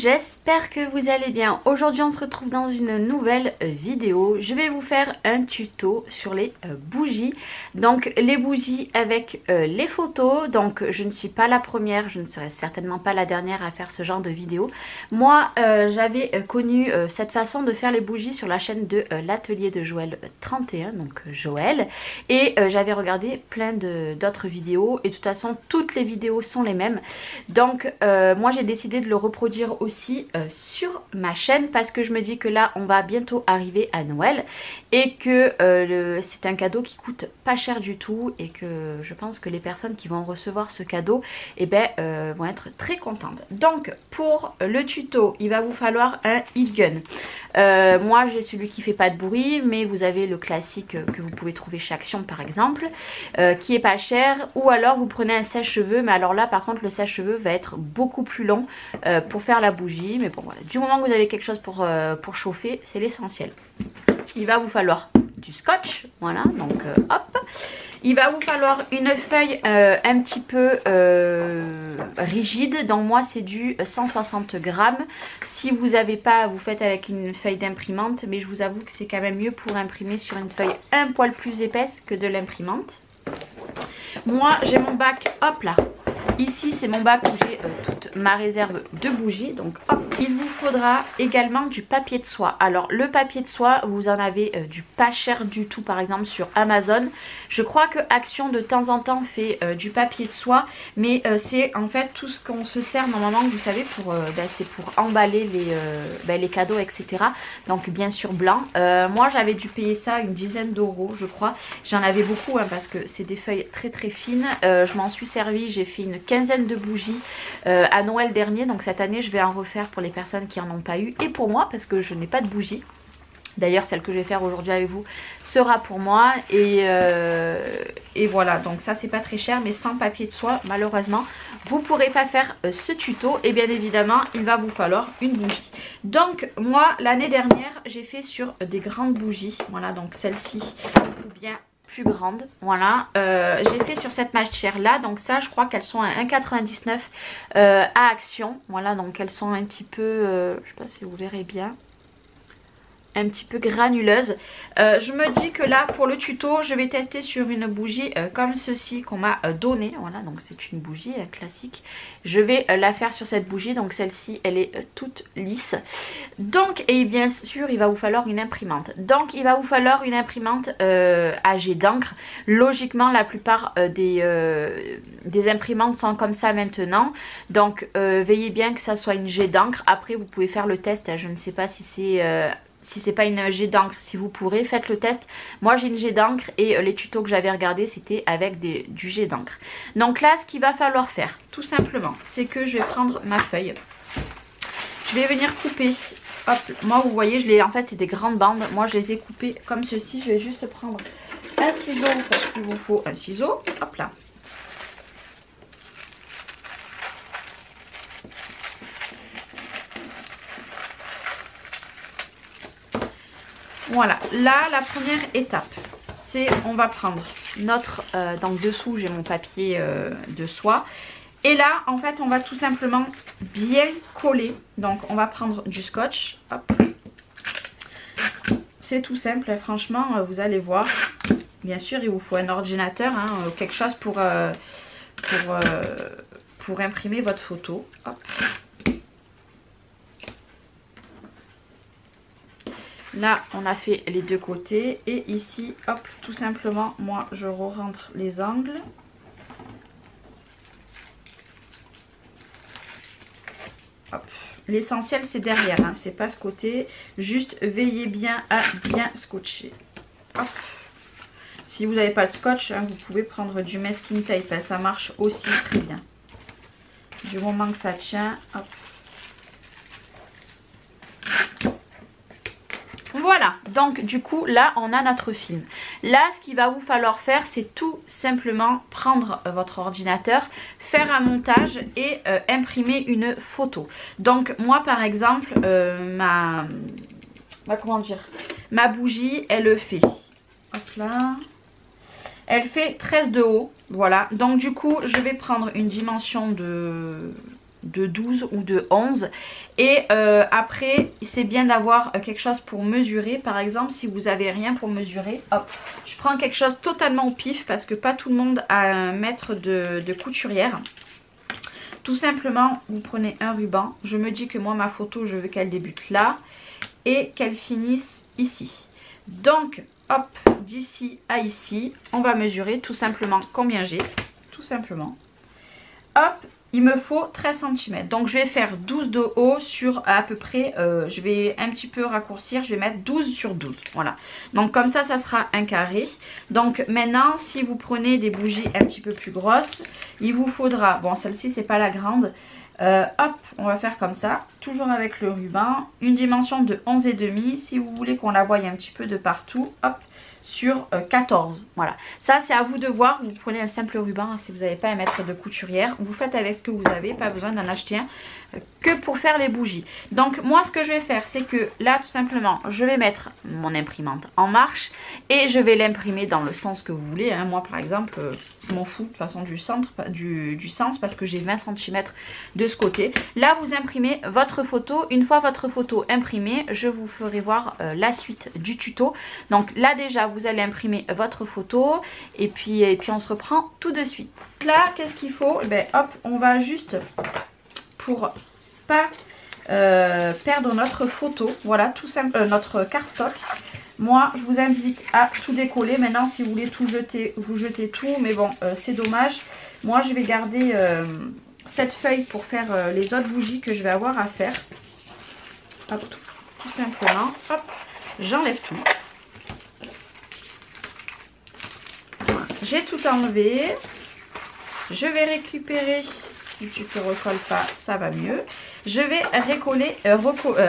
j'espère que vous allez bien. Aujourd'hui on se retrouve dans une nouvelle vidéo. Je vais vous faire un tuto sur les bougies. Donc les bougies avec les photos. Donc je ne suis pas la première, je ne serai certainement pas la dernière à faire ce genre de vidéo. Moi j'avais connu cette façon de faire les bougies sur la chaîne de l'atelier de Joël 31, donc Joël. Et j'avais regardé plein d'autres vidéos et de toute façon toutes les vidéos sont les mêmes. Donc moi j'ai décidé de le reproduire aussi sur ma chaîne parce que je me dis que là on va bientôt arriver à Noël et que c'est un cadeau qui coûte pas cher du tout et que je pense que les personnes qui vont recevoir ce cadeau vont être très contentes. Donc pour le tuto il va vous falloir un heat gun. Moi j'ai celui qui fait pas de bruit, mais vous avez le classique que vous pouvez trouver chez Action par exemple, qui est pas cher, ou alors vous prenez un sèche-cheveux, mais alors là par contre le sèche-cheveux va être beaucoup plus long pour faire la bougie, mais bon voilà, du moment que vous avez quelque chose pour chauffer, c'est l'essentiel. Il va vous falloir du scotch, voilà, donc hop. Il va vous falloir une feuille un petit peu rigide, donc moi c'est du 160 grammes. Si vous n'avez pas, vous faites avec une feuille d'imprimante, mais je vous avoue que c'est quand même mieux pour imprimer sur une feuille un poil plus épaisse que de l'imprimante. Moi j'ai mon bac, hop là. Ici c'est mon bac où j'ai toute ma réserve de bougies, donc hop. Il vous faudra également du papier de soie. Alors le papier de soie, vous en avez du pas cher du tout, par exemple sur Amazon. Je crois que Action de temps en temps fait du papier de soie, mais c'est en fait tout ce qu'on se sert normalement, vous savez, c'est pour emballer les cadeaux, etc. Donc bien sûr blanc. Moi j'avais dû payer ça une dizaine d'euros je crois. J'en avais beaucoup parce que c'est des feuilles très très fines. Je m'en suis servi, j'ai fait une quinzaine de bougies à Noël dernier, donc cette année je vais en refaire pour les personnes qui en ont pas eu et pour moi parce que je n'ai pas de bougies. D'ailleurs celle que je vais faire aujourd'hui avec vous sera pour moi et voilà, donc ça c'est pas très cher, mais sans papier de soie malheureusement vous pourrez pas faire ce tuto et bien évidemment il va vous falloir une bougie. Donc moi l'année dernière j'ai fait sur des grandes bougies, voilà, donc celle-ci ou bien plus grande, voilà, j'ai fait sur cette matière là, donc ça je crois qu'elles sont à 1,99 à Action, voilà, donc elles sont un petit peu, je sais pas si vous verrez bien, un petit peu granuleuse. Je me dis que là pour le tuto je vais tester sur une bougie comme ceci qu'on m'a donnée, voilà, donc c'est une bougie classique. Je vais la faire sur cette bougie, donc celle-ci elle est toute lisse. Donc et bien sûr il va vous falloir une imprimante, donc il va vous falloir une imprimante à jet d'encre. Logiquement la plupart des imprimantes sont comme ça maintenant, donc veillez bien que ça soit une jet d'encre. Après vous pouvez faire le test, je ne sais pas si c'est pas une jet d'encre, si vous pourrez, faites le test. Moi j'ai une jet d'encre et les tutos que j'avais regardés c'était avec du jet d'encre. Donc là ce qu'il va falloir faire tout simplement, c'est que je vais prendre ma feuille. Je vais venir couper. Hop, moi vous voyez, en fait c'est des grandes bandes. Moi je les ai coupées comme ceci. Je vais juste prendre un ciseau parce qu'il vous faut un ciseau. Hop là. Voilà, là la première étape, c'est on va prendre notre, donc dessous j'ai mon papier de soie. Et là en fait on va tout simplement bien coller. Donc on va prendre du scotch, hop. C'est tout simple, franchement vous allez voir. Bien sûr il vous faut un ordinateur, quelque chose pour imprimer votre photo, hop. Là on a fait les deux côtés et ici hop tout simplement moi je rentre les angles. L'essentiel c'est derrière, c'est pas ce côté, juste veillez bien à bien scotcher. Hop. Si vous n'avez pas de scotch vous pouvez prendre du masking tape, ça marche aussi très bien du moment que ça tient, hop. Voilà, donc du coup là on a notre film. Là ce qu'il va vous falloir faire c'est tout simplement prendre votre ordinateur, faire un montage et imprimer une photo. Donc moi par exemple ma bougie elle fait, hop là, elle fait 13 de haut, voilà. Donc du coup je vais prendre une dimension de de 12 ou de 11. Et après, c'est bien d'avoir quelque chose pour mesurer. Par exemple, si vous n'avez rien pour mesurer, hop, je prends quelque chose totalement au pif parce que pas tout le monde a un mètre de couturière. Tout simplement, vous prenez un ruban. Je me dis que moi, ma photo, je veux qu'elle débute là et qu'elle finisse ici. Donc, hop, d'ici à ici, on va mesurer tout simplement combien j'ai. Tout simplement. Hop, il me faut 13 cm. Donc, je vais faire 12 de haut sur à peu près, je vais un petit peu raccourcir, je vais mettre 12 sur 12. Voilà. Donc, comme ça sera un carré. Donc, maintenant, si vous prenez des bougies un petit peu plus grosses, il vous faudra, bon, celle-ci, c'est pas la grande. Hop, on va faire comme ça, toujours avec le ruban, une dimension de 11,5. Si vous voulez qu'on la voie un petit peu de partout, hop, sur 14. Voilà, ça c'est à vous de voir. Vous prenez un simple ruban, hein, si vous n'avez pas un mètre de couturière, vous faites avec ce que vous avez, pas besoin d'en acheter un que pour faire les bougies. Donc moi ce que je vais faire, c'est que là tout simplement je vais mettre mon imprimante en marche et je vais l'imprimer dans le sens que vous voulez, hein. Moi par exemple je m'en fous de toute façon du centre, du sens, parce que j'ai 20 cm de ce côté. Là vous imprimez votre photo. Une fois votre photo imprimée, je vous ferai voir la suite du tuto. Donc là déjà vous allez imprimer votre photo et puis on se reprend tout de suite. Là qu'est-ce qu'il faut? Ben, hop, on va juste, pour pas perdre notre photo, voilà, tout simple, notre cardstock. Moi je vous invite à tout décoller. Maintenant si vous voulez tout jeter, vous jetez tout, mais bon c'est dommage. Moi je vais garder cette feuille pour faire les autres bougies que je vais avoir à faire. Hop, tout simplement, hop, j'enlève tout. Voilà. J'ai tout enlevé. Je vais récupérer, si tu te recolles pas, ça va mieux. Je vais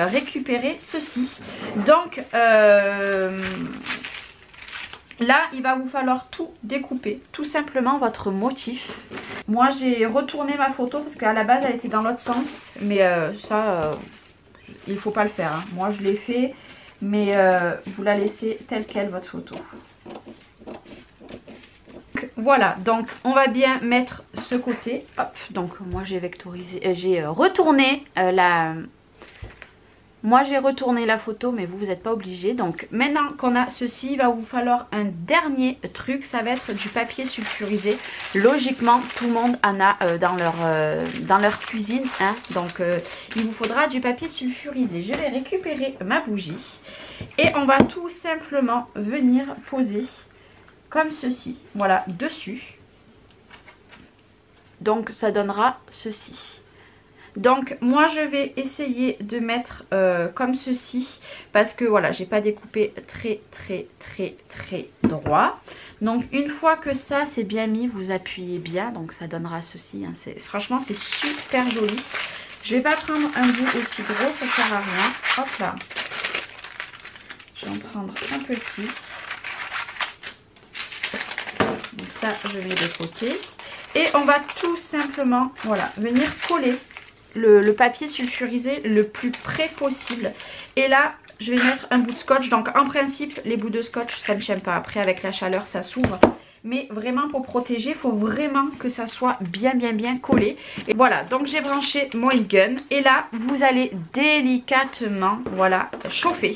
récupérer ceci. Donc, là, il va vous falloir tout découper. Tout simplement votre motif. Moi, j'ai retourné ma photo parce qu'à la base, elle était dans l'autre sens. Mais il ne faut pas le faire, hein. Moi, je l'ai fait. Mais vous la laissez telle quelle, votre photo. Voilà, donc on va bien mettre ce côté. Hop, donc moi j'ai vectorisé, j'ai retourné la photo, mais vous n'êtes pas obligé. Donc maintenant qu'on a ceci, il va vous falloir un dernier truc, ça va être du papier sulfurisé. Logiquement, tout le monde en a dans leur cuisine, hein. Donc il vous faudra du papier sulfurisé. Je vais récupérer ma bougie et on va tout simplement venir poser comme ceci, voilà, dessus. Donc ça donnera ceci. Donc moi je vais essayer de mettre comme ceci, parce que voilà, j'ai pas découpé très droit. Donc une fois que ça c'est bien mis, vous appuyez bien, donc ça donnera ceci, hein. Franchement c'est super joli. Je vais pas prendre un bout aussi gros, ça sert à rien. Hop là, je vais en prendre un petit. Donc ça, je mets de côté. Et on va tout simplement, voilà, venir coller le papier sulfurisé le plus près possible. Et là, je vais mettre un bout de scotch. Donc en principe, les bouts de scotch, ça ne chaîne pas. Après, avec la chaleur, ça s'ouvre. Mais vraiment, pour protéger, il faut vraiment que ça soit bien collé. Et voilà, donc j'ai branché mon gun. Et là, vous allez délicatement, voilà, chauffer.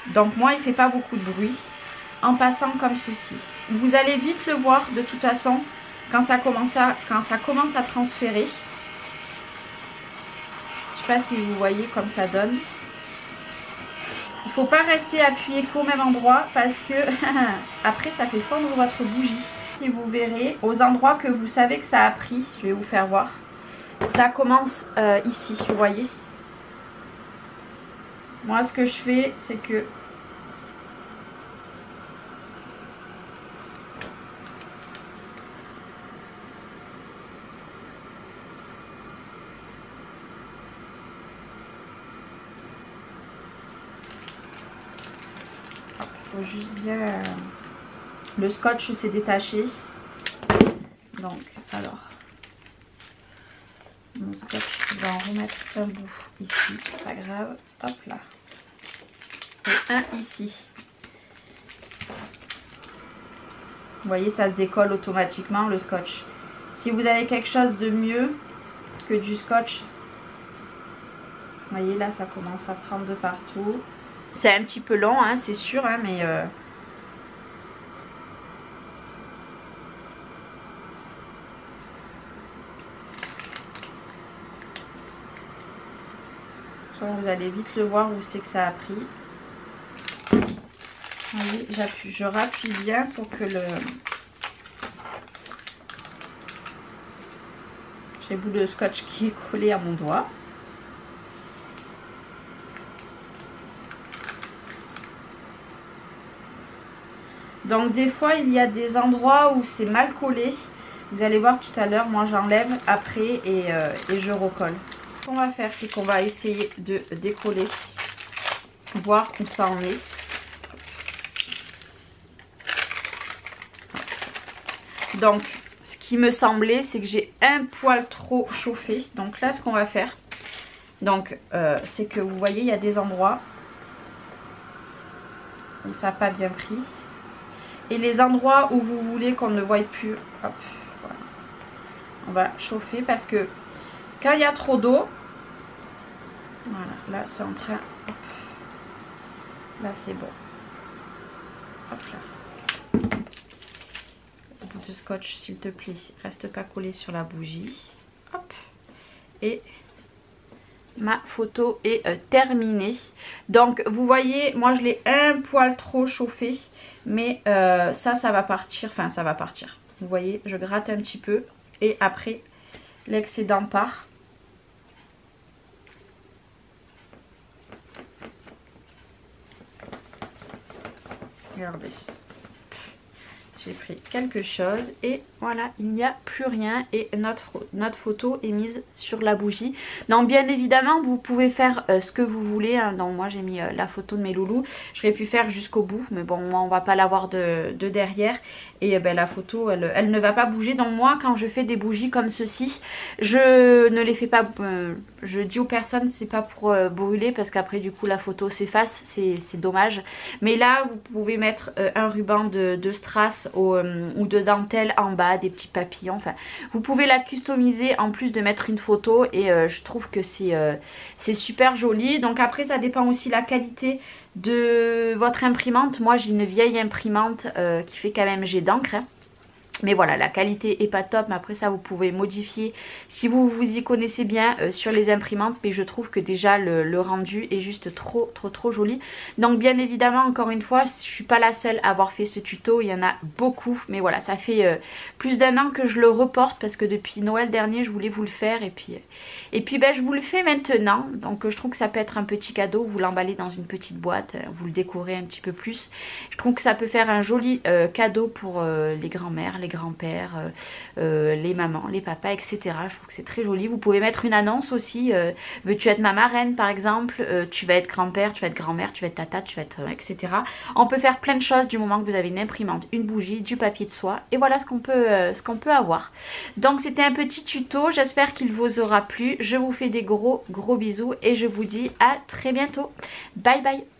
Donc moi, il ne fait pas beaucoup de bruit. En passant comme ceci. Vous allez vite le voir de toute façon quand ça commence à transférer. Je sais pas si vous voyez comme ça donne. Il ne faut pas rester appuyé qu'au même endroit parce que après ça fait fondre votre bougie. Si vous verrez aux endroits que vous savez que ça a pris, je vais vous faire voir. Ça commence ici, vous voyez. Moi ce que je fais c'est que faut juste bien... Le scotch s'est détaché. Donc, alors... Mon scotch, je vais en remettre un bout ici. C'est pas grave. Hop là. Et un ici. Vous voyez, ça se décolle automatiquement le scotch. Si vous avez quelque chose de mieux, que du scotch. Vous voyez là, ça commence à prendre de partout. C'est un petit peu long, hein, c'est sûr, hein, mais... Vous allez vite le voir où c'est que ça a pris. Vous voyez, j'appuie, je rappuie bien pour que le... J'ai le bout de scotch qui est collé à mon doigt. Donc des fois il y a des endroits où c'est mal collé. Vous allez voir tout à l'heure, moi j'enlève après et je recolle. Ce qu'on va faire, c'est qu'on va essayer de décoller, voir où ça en est. Donc ce qui me semblait, c'est que j'ai un poil trop chauffé. Donc là ce qu'on va faire, c'est que vous voyez, il y a des endroits où ça n'a pas bien pris. Et les endroits où vous voulez qu'on ne voie plus, hop, voilà. On va chauffer parce que quand il y a trop d'eau, voilà, là c'est en train, hop, là c'est bon, hop là. Le bout de scotch s'il te plaît, reste pas collé sur la bougie, hop, et ma photo est terminée. Donc vous voyez, moi je l'ai un poil trop chauffé, mais ça va partir, enfin ça va partir. Vous voyez, je gratte un petit peu et après l'excédent part. Regardez. J'ai pris quelque chose et voilà, il n'y a plus rien et notre photo est mise sur la bougie. Donc bien évidemment vous pouvez faire ce que vous voulez, hein. Donc moi j'ai mis la photo de mes loulous, j'aurais pu faire jusqu'au bout mais bon moi on va pas l'avoir de derrière et ben, la photo elle ne va pas bouger. Donc moi quand je fais des bougies comme ceci, je ne les fais pas, je dis aux personnes c'est pas pour brûler parce qu'après du coup la photo s'efface, c'est dommage. Mais là vous pouvez mettre un ruban de strass ou de dentelle en bas, des petits papillons, enfin vous pouvez la customiser en plus de mettre une photo et je trouve que c'est super joli. Donc après ça dépend aussi la qualité de votre imprimante. Moi j'ai une vieille imprimante qui fait quand même jet d'encre, hein. Mais voilà, la qualité est pas top, mais après ça vous pouvez modifier si vous vous y connaissez bien sur les imprimantes. Mais je trouve que déjà le rendu est juste trop joli. Donc bien évidemment, encore une fois, je suis pas la seule à avoir fait ce tuto, il y en a beaucoup. Mais voilà, ça fait plus d'1 an que je le reporte parce que depuis Noël dernier je voulais vous le faire. Et puis ben, je vous le fais maintenant. Donc je trouve que ça peut être un petit cadeau, vous l'emballez dans une petite boîte, vous le décorez un petit peu plus. Je trouve que ça peut faire un joli cadeau pour les grands-mères, les grands-pères, les mamans, les papas, etc. Je trouve que c'est très joli. Vous pouvez mettre une annonce aussi. Veux-tu être ma marraine par exemple, tu vas être grand-père, tu vas être grand-mère, tu vas être tata, tu vas être etc. On peut faire plein de choses du moment que vous avez une imprimante, une bougie, du papier de soie. Et voilà ce qu'on peut avoir. Donc c'était un petit tuto. J'espère qu'il vous aura plu. Je vous fais des gros bisous et je vous dis à très bientôt. Bye bye.